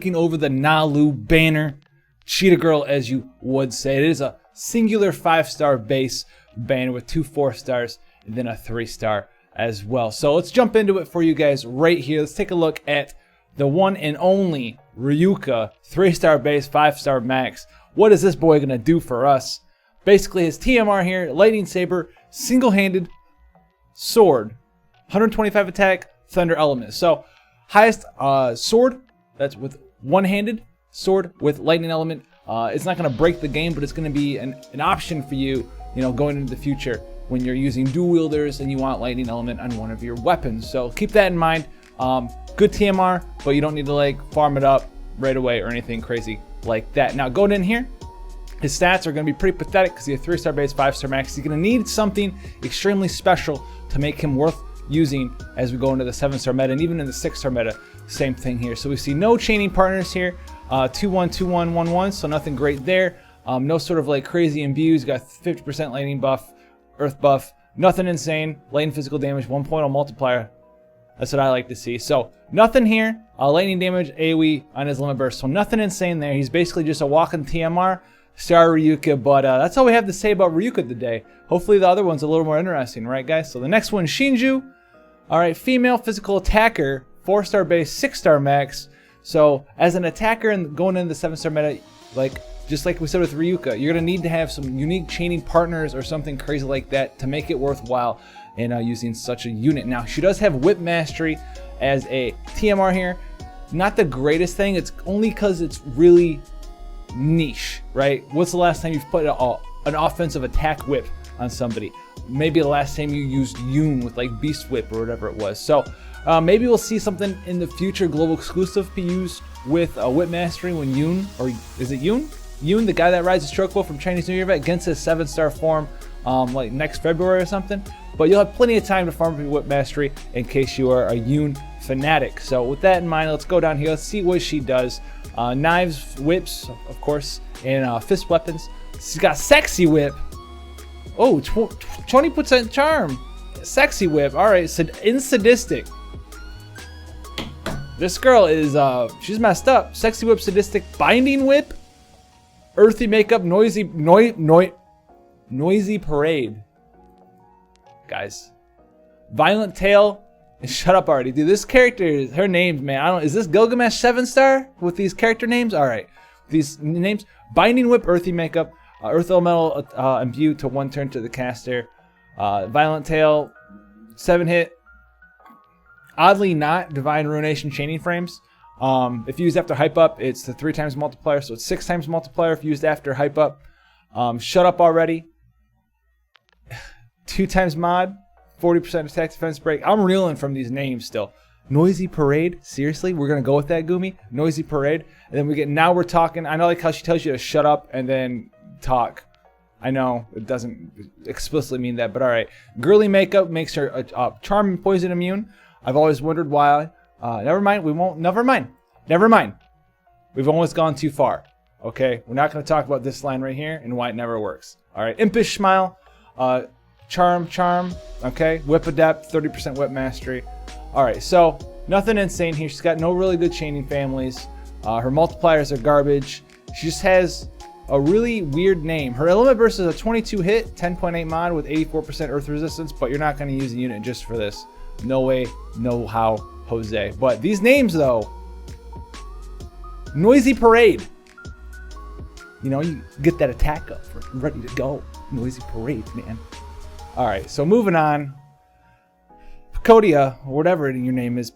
looking over the Nalu banner. Cheetah Girl, as you would say. It is a singular 5-star base banner with 2 4-stars and then a 3-star as well. So let's jump into it for you guys right here. Let's take a look at the one and only Ryuka, 3-star base, 5-star max. What is this boy gonna do for us? Basically, his TMR here: lightning saber, single-handed, sword, 125 attack, thunder element. So highest sword, that's with one-handed sword with lightning element. It's not gonna break the game, but it's gonna be an option for you, going into the future when you're using dual wielders and you want lightning element on one of your weapons. So keep that in mind. Good TMR, but you don't need to like farm it up right away or anything crazy like that. Now going in here, his stats are going to be pretty pathetic because he's a 3-star base, 5-star max. He's going to need something extremely special to make him worth using as we go into the 7-star meta, and even in the 6-star meta, same thing here. So we see no chaining partners here, 2-1, 2-1, 1-1, so nothing great there. No sort of like crazy imbues. Got 50% lightning buff, earth buff, nothing insane. Lightning physical damage, 1.0 multiplier. That's what I like to see. So nothing here. Lightning damage, AoE on his limit burst. So nothing insane there. He's basically just a walking TMR. Sorry, Ryuka, but that's all we have to say about Ryuka today. Hopefully the other one's a little more interesting, right, guys? So the next one, Shinju. All right, female physical attacker, 4-star base, 6-star max. So as an attacker and going into the 7-star meta, just like we said with Ryuka, you're gonna need to have some unique chaining partners or something crazy like that to make it worthwhile in using such a unit. Now she does have whip mastery as a TMR here. Not the greatest thing. It's only because it's really niche, right? What's the last time you've put an offensive attack whip on somebody? Maybe the last time you used Yoon with like Beast Whip or whatever it was. So maybe we'll see something in the future global exclusive be used with whip mastery when Yoon, or is it Yoon? Yoon, the guy that rides a stroke bow from Chinese New Year event, against his 7-star form like next February or something. But you'll have plenty of time to farm your whip mastery in case you are a Yoon fanatic. So with that in mind, let's go down here. Let's see what she does. Knives, whips, of course, and fist weapons. She's got sexy whip. Oh, 20% charm. Sexy whip. All right, in sadistic. This girl is, she's messed up. Sexy whip, sadistic, binding whip, earthy makeup, noisy parade. Guys, violent tail. Shut up already, dude. This character, her names, man. Is this Gilgamesh 7-star with these character names? All right, these names: binding whip, earthy makeup, earth elemental imbue to 1 turn to the caster, violent tail, 7-hit. Oddly, not divine ruination chaining frames. If used after hype up, it's the 3 times multiplier, so it's 6 times multiplier if used after hype up. Shut up already. 2 times mod, 40% attack defense break. I'm reeling from these names still. Noisy parade. Seriously, we're gonna go with that, GUMI. Noisy parade, and then now we're talking. I know like how she tells you to shut up and then talk. I know it doesn't explicitly mean that, but all right. Girly makeup makes her a charm and poison immune. I've always wondered why. Never mind. We won't. Never mind. Never mind. We've almost gone too far. Okay, we're not gonna talk about this line right here and why it never works. All right. Impish smile. Charm, okay, whip adept, 30% whip mastery. All right, so nothing insane here. She's got no really good chaining families. Her multipliers are garbage. She just has a really weird name. Her element burst is a 22 hit, 10.8 mod with 84% earth resistance, but you're not going to use a unit just for this. No way, no how, Jose. But these names though, Noisy Parade. You get that attack up, ready to go. Noisy Parade, man. All right, so moving on. Pacodia, or whatever your name is,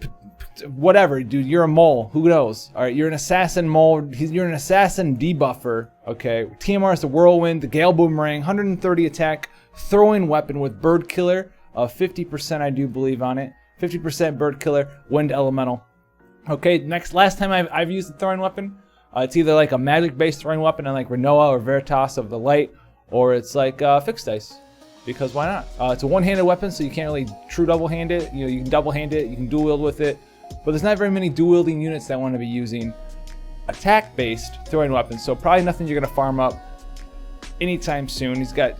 whatever, dude, you're a mole. Who knows? All right, you're an assassin mole. You're an assassin debuffer. Okay, TMR is the Whirlwind, the Gale Boomerang, 130 attack, throwing weapon with Bird Killer, 50% I do believe on it. 50% Bird Killer, Wind Elemental. Okay, last time I've used the throwing weapon, it's either like a magic-based throwing weapon on like Renoa or Veritas of the Light, or it's like fixed dice. Because why not? It's a one-handed weapon, so you can't really true double-hand it. You can double-hand it, you can dual-wield with it, but there's not very many dual-wielding units that want to be using attack-based throwing weapons, so probably nothing you're going to farm up anytime soon. He's got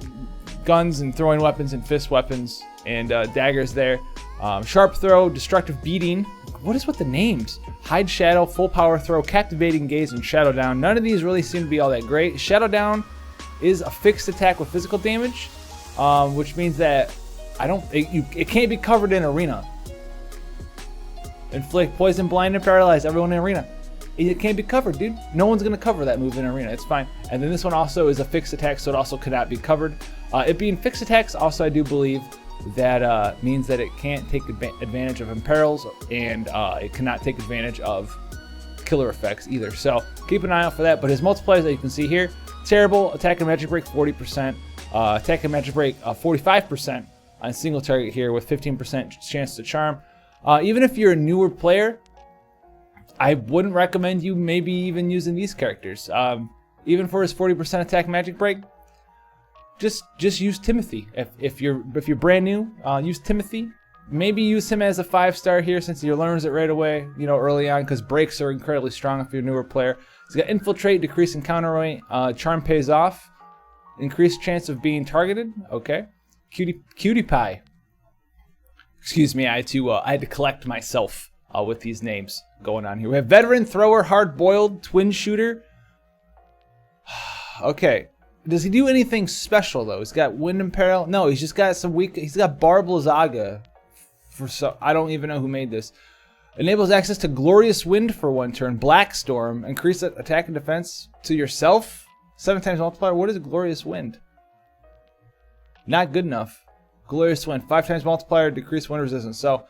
guns and throwing weapons and fist weapons and daggers there. Sharp throw, destructive beating. What is with the names? Hide shadow, full power throw, captivating gaze, and shadow down. None of these really seem to be all that great. Shadow down is a fixed attack with physical damage, which means that it can't be covered in arena. Inflict poison, blind, and paralyze everyone in arena. It can't be covered, dude. No one's gonna cover that move in arena. It's fine. And then this one also is a fixed attack, so it also cannot be covered. It being fixed attacks, also I do believe that means that it can't take advantage of imperils, and it cannot take advantage of killer effects either. So keep an eye out for that. But his multipliers that you can see here, terrible attack and magic break 40%, attack and magic break 45% on single target here with 15% chance to charm. Even if you're a newer player, I wouldn't recommend you maybe even using these characters. Even for his 40% attack magic break, just use Timothy. If you're brand new, use Timothy. Maybe use him as a 5-star here since he learns it right away, early on, because breaks are incredibly strong if you're a newer player. He's got infiltrate, decrease encounter rate, charm pays off, increased chance of being targeted. Okay, cutie pie. Excuse me, I had to collect myself with these names going on here. We have veteran, thrower, hard boiled, twin shooter. Okay. Does he do anything special though? He's got wind imperil. No, he's just got some weak. He's got Barb Lazaga. I don't even know who made this. Enables access to glorious wind for 1 turn. Black storm. Increase attack and defense to yourself. 7 times multiplier. What is glorious wind? Not good enough. Glorious wind. 5 times multiplier. Decrease wind resistance. So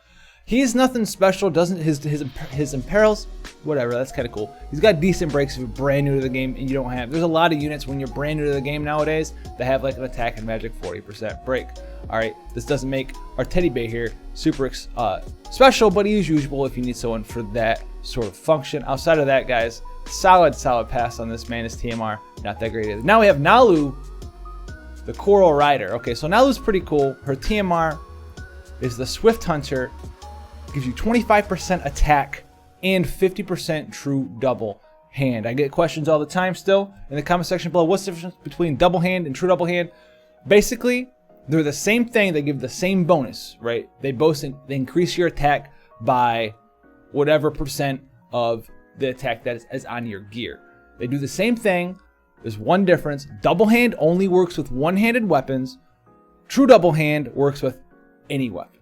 he's nothing special. Doesn't his imperils? Whatever, that's kind of cool. He's got decent breaks if you're brand new to the game and you don't have. There's a lot of units when you're brand new to the game nowadays that have like an attack and magic 40% break. All right, this doesn't make our teddy bear here super special, but he is usable if you need someone for that sort of function. Outside of that, guys, solid pass on this man. His TMR, not that great either. Now we have Nalu, the Coral Rider. Okay, so Nalu's pretty cool. Her TMR is the Swift Hunter. Gives you 25% attack and 50% true double hand. I get questions all the time still in the comment section below. What's the difference between double hand and true double hand? Basically, they're the same thing. They give the same bonus, right? They increase your attack by whatever percent of the attack that is on your gear. They do the same thing. There's one difference. Double hand only works with one-handed weapons. True double hand works with any weapon,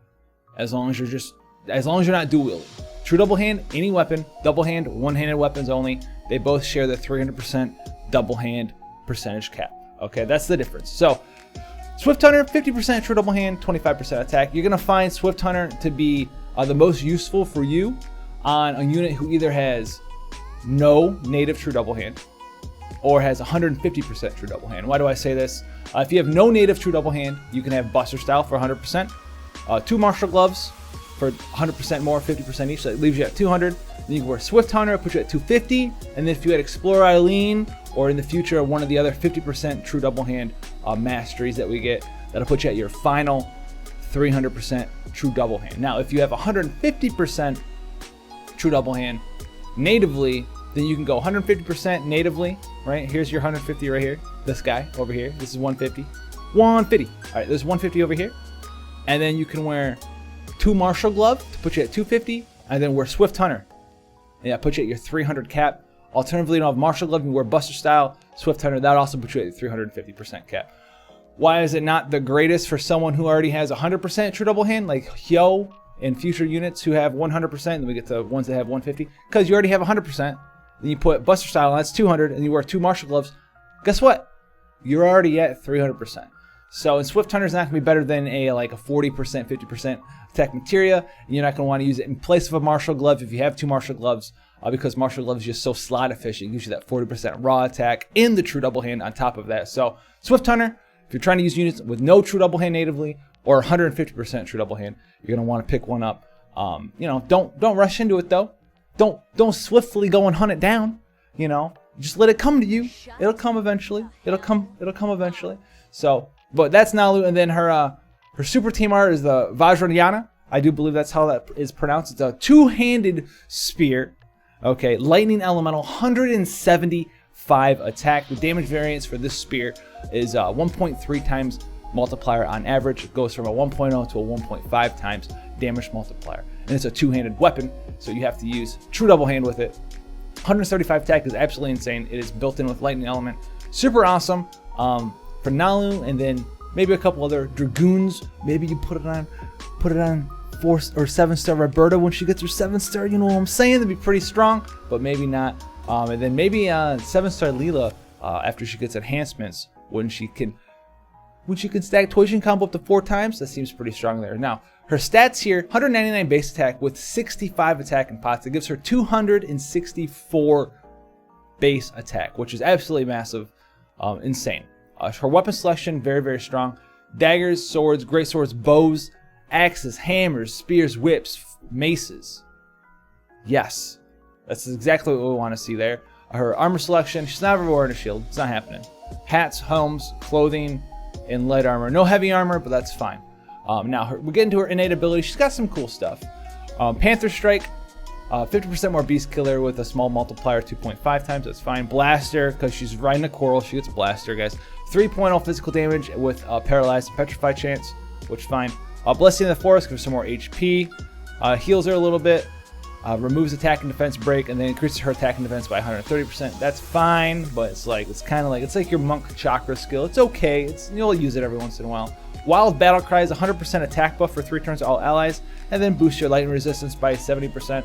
as long as you're not dual wielding. True double hand, any weapon. Double hand, one-handed weapons only. They both share the 300% double hand percentage cap. Okay, that's the difference. So, Swift Hunter, 50% true double hand, 25% attack. You're gonna find Swift Hunter to be the most useful for you on a unit who either has no native true double hand or has 150% true double hand. Why do I say this? If you have no native true double hand, you can have Buster Style for 100%, 2 Martial Gloves for 100% more, 50% each, so that leaves you at 200. Then you can wear Swift Hunter, put you at 250, and then if you had Explorer Eileen, or in the future one of the other 50% true double hand masteries that we get, that'll put you at your final 300% true double hand. Now, if you have 150% true double hand natively, then you can go 150% natively, right? Here's your 150 right here. This guy over here, this is 150. 150. All right, there's 150 over here. And then you can wear 2 Martial Glove to put you at 250, and then wear Swift Hunter. Yeah, put you at your 300 cap. Alternatively, you don't have Martial Glove, you wear Buster Style, Swift Hunter. That also puts you at 350% cap. Why is it not the greatest for someone who already has 100% true double hand, like Hyo and future units who have 100%, and we get to ones that have 150? Because you already have 100%. Then you put Buster Style, and that's 200, and you wear 2 Martial Gloves. Guess what? You're already at 300%. So, and Swift Hunter is not going to be better than a 40%, 50% attack materia. And you're not going to want to use it in place of a Martial Glove if you have 2 Martial Gloves, because Martial Glove is just so slot efficient. It gives you that 40% raw attack and the true double hand on top of that. So, Swift Hunter, if you're trying to use units with no true double hand natively or 150% true double hand, you're going to want to pick one up. Don't rush into it though. Don't swiftly go and hunt it down. Just let it come to you. It'll come eventually. It'll come eventually. So. But that's Nalu, and then her super TMR is the Vajrayana. I do believe that's how that is pronounced. It's a 2-handed spear. Okay, lightning elemental, 175 attack. The damage variance for this spear is 1.3 times multiplier on average. It goes from a 1.0 to a 1.5 times damage multiplier. And it's a two-handed weapon, so you have to use true double hand with it. 135 attack is absolutely insane. It is built in with lightning element. Super awesome for Nalu, and then maybe a couple other Dragoons. Maybe you put it on 4 or 7-star Roberta when she gets her 7-star. You know what I'm saying? That'd be pretty strong, but maybe not. And then maybe 7-star Leela after she gets enhancements when she can stack Toyshin combo up to 4 times. That seems pretty strong there. Now her stats here: 199 base attack with 65 attack in pots. It gives her 264 base attack, which is absolutely massive, insane. Her weapon selection, very, very strong. Daggers, swords, great swords, bows, axes, hammers, spears, whips, maces. Yes, that's exactly what we want to see there. Her armor selection, she's never wearing a shield. It's not happening. Hats, helms, clothing, and light armor. No heavy armor, but that's fine. Now, we're getting to her innate ability. She's got some cool stuff. Panther Strike, 50% more beast killer with a small multiplier, 2.5 times. That's fine. Blaster, because she's riding a coral, she gets Blaster, guys. 3.0 physical damage with paralyzed and petrified chance, which is fine. Blessing of the Forest gives her some more HP. Heals her a little bit. Removes attack and defense break, and then increases her attack and defense by 130%. That's fine, but it's like your monk chakra skill. It's okay. You'll use it every once in a while. Wild Battle Cry is 100% attack buff for 3 turns to all allies, and then boosts your lightning resistance by 70%.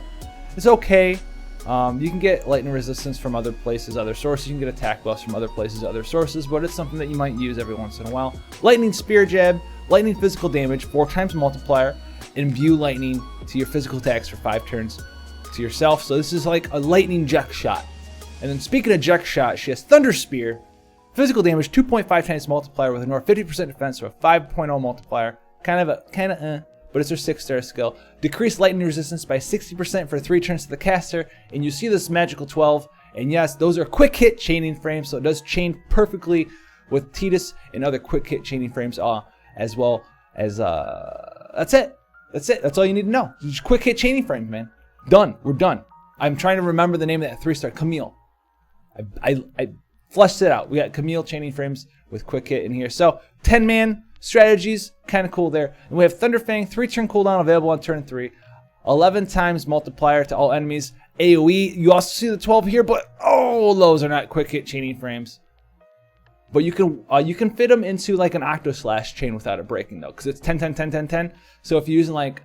It's okay. You can get lightning resistance from other places, other sources. You can get attack buffs from other places, other sources, but it's something that you might use every once in a while. Lightning Spear Jab, lightning physical damage, 4 times multiplier. Imbue lightning to your physical attacks for 5 turns to yourself. So this is like a lightning Jack shot. And then speaking of Jack shot, she has Thunder Spear, physical damage, 2.5 times multiplier with a more 50% defense, so a 5.0 multiplier. But it's her 6-star skill. Decrease lightning resistance by 60% for 3 turns to the caster, and you see this magical 12. And yes, those are quick hit chaining frames, so it does chain perfectly with TDH and other quick hit chaining frames, as well as that's it. That's all you need to know. Just quick hit chaining frames, man. Done. We're done. I'm trying to remember the name of that 3-star, Camille. I fleshed it out. We got Camille chaining frames with quick hit in here. So 10-man strategies, kind of cool there. And we have Thunderfang, 3-turn cooldown available on turn 3. 11 times multiplier to all enemies. AoE. You also see the 12 here, but those are not quick hit chaining frames. But you can fit them into like an Octo Slash chain without it breaking though, because it's 10, 10, 10, 10, 10. So if you're using like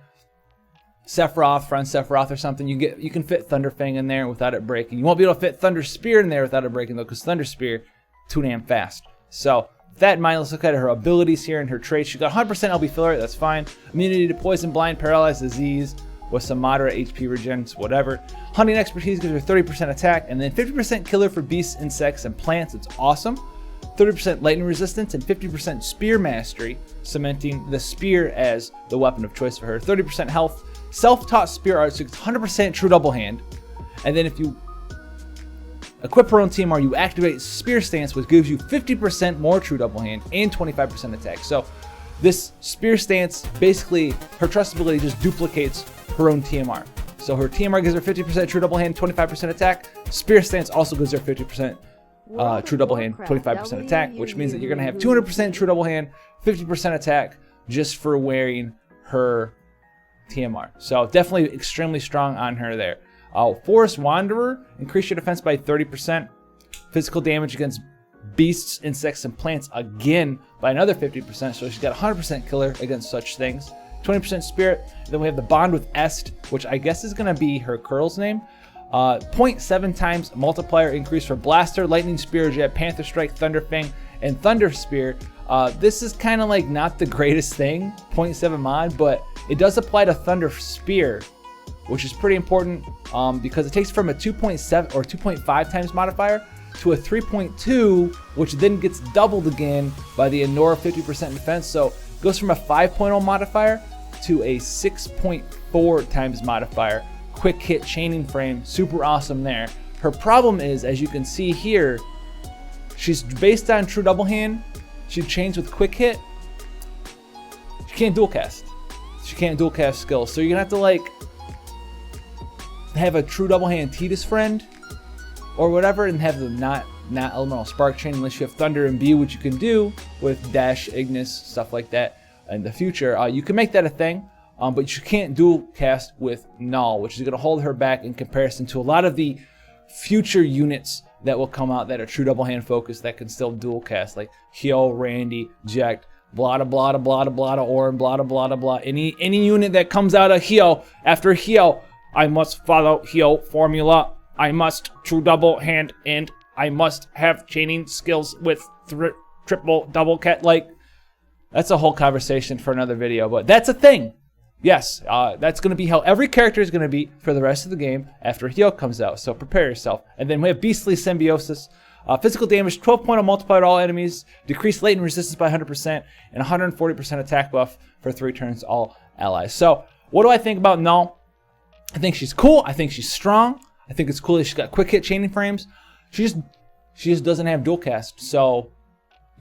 Sephiroth, Friend Sephiroth or something, you can fit Thunderfang in there without it breaking. You won't be able to fit Thunder Spear in there without it breaking though, because Thunder Spear too damn fast. So with that in mind, let's look at her abilities here and her traits. She got 100% LB filler, that's fine. Immunity to poison, blind, paralyzed, disease, with some moderate HP regen, whatever. Hunting expertise gives her 30% attack, and then 50% killer for beasts, insects, and plants. It's awesome. 30% lightning resistance and 50% spear mastery, cementing the spear as the weapon of choice for her. 30% health, self-taught spear art, so it's 100% true double hand. And then if you equip her own TMR, you activate spear stance, which gives you 50% more true double hand and 25% attack. So this spear stance, basically her trust ability just duplicates her own TMR. So her TMR gives her 50% true double hand, 25% attack. Spear stance also gives her 50% true double hand, 25% attack, which means that you're going to have 200% true double hand, 50% attack just for wearing her TMR. So definitely extremely strong on her there. Forest Wanderer, increase your defense by 30%. Physical damage against beasts, insects, and plants again by another 50%. So she's got 100% killer against such things. 20% spirit. Then we have the Bond with Est, which I guess is going to be her Curl's name. 0.7 times multiplier increase for Blaster, Lightning Spear Jet, Panther Strike, Thunderfang, and Thunder Spear. This is kind of like not the greatest thing, 0.7 mod, but it does apply to Thunder Spear, which is pretty important because it takes from a 2.7 or 2.5 times modifier to a 3.2, which then gets doubled again by the Anora 50% defense. So it goes from a 5.0 modifier to a 6.4 times modifier. Quick hit chaining frame, super awesome there. Her problem is, as you can see here, she's based on true double hand. She chains with quick hit. She can't dual cast. She can't dual cast skills. So you're gonna have to like have a true double hand TDH friend or whatever, and have them not elemental spark chain unless you have Thunder and Imbue, which you can do. with Dash, Ignis, stuff like that in the future, you can make that a thing. But you can't dual cast with Null, which is going to hold her back in comparison to a lot of the future units that will come out that are true double hand focused that can still dual cast, like Hyo, Randy, Jack, blah blah blah blah blah or blah blah blah blah. Any unit that comes out of Hyo after Hyo, I must follow Hyo formula. I must true double hand and I must have chaining skills with triple double cat. Like, that's a whole conversation for another video, but that's a thing. Yes, that's going to be how every character is going to be for the rest of the game after Hyo comes out, so prepare yourself. And then we have Beastly Symbiosis. Physical damage, 12.0 multiplier to all enemies, decreased latent resistance by 100%, and 140% attack buff for 3 turns to all allies. So, what do I think about Null? I think she's cool. I think she's strong. I think it's cool that she's got quick hit chaining frames. She just doesn't have dual cast. So,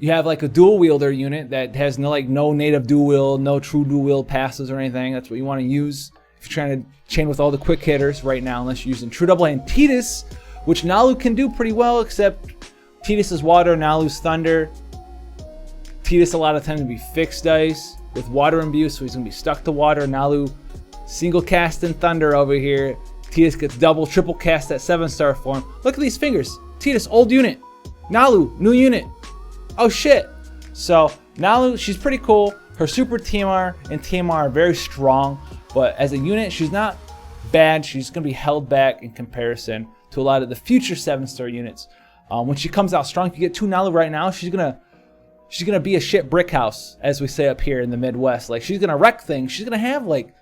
you have like a dual wielder unit that has no native dual wield, no true dual wield passes or anything. That's what you want to use if you're trying to chain with all the quick hitters right now, unless you're using true double hand Tidus, which Nalu can do pretty well, except Tidus is water, Nalu's thunder. Tidus a lot of times will be fixed dice with water imbue, so he's going to be stuck to water. Nalu single cast and thunder over here. Tidus gets double, triple cast at 7-star form. Look at these fingers. Tidus, old unit. Nalu, new unit. Oh shit. So Nalu, she's pretty cool. Her super TMR and TMR are very strong, but as a unit, she's not bad. She's going to be held back in comparison to a lot of the future 7-star units. When she comes out strong, if you get 2 Nalu right now, she's gonna be a shit brick house, as we say up here in the Midwest. Like, she's gonna wreck things. She's gonna have like,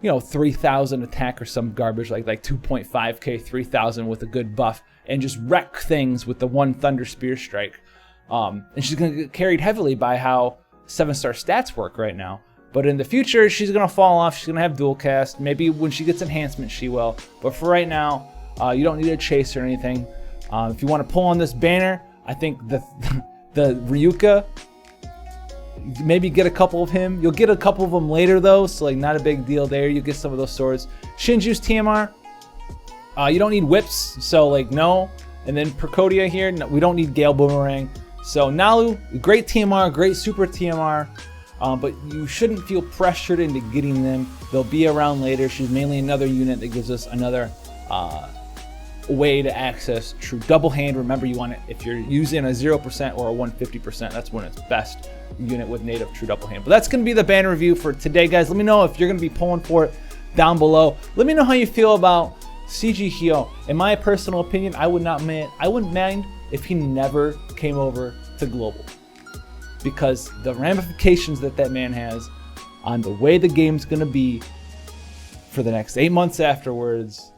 3,000 attack or some garbage, like 2.5k, 3,000 with a good buff, and just wreck things with the 1 Thunder Spear Strike. And she's gonna get carried heavily by how 7-star stats work right now. But in the future, she's gonna fall off. She's gonna have dual cast. Maybe when she gets enhancement, she will. But for right now, you don't need a chase or anything. If you want to pull on this banner, I think the Ryuka, maybe get a couple of him. You'll get a couple of them later though, so like not a big deal there. You get some of those swords. Shinju's TMR, you don't need whips, so like no. And then Percodia here, no, we don't need Gale Boomerang. So Nalu, great TMR, great super TMR, but you shouldn't feel pressured into getting them. They'll be around later. She's mainly another unit that gives us another way to access true double hand. Remember, you want it if you're using a 0% or a 150%. That's when it's best unit with native true double hand. But that's going to be the banner review for today, guys. Let me know if you're going to be pulling for it down below. Let me know how you feel about CG Hyo. In my personal opinion, I wouldn't mind if he never came over to global, because the ramifications that man has on the way the game's going to be for the next 8 months afterwards.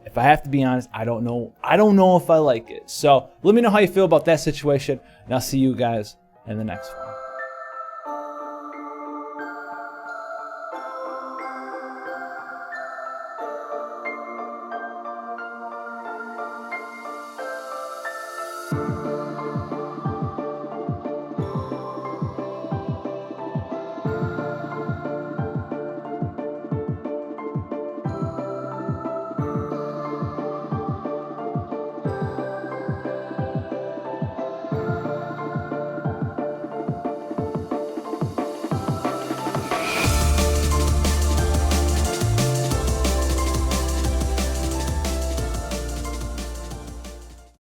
If I have to be honest, I don't know if I like it. So let me know how you feel about that situation, and I'll see you guys in the next one.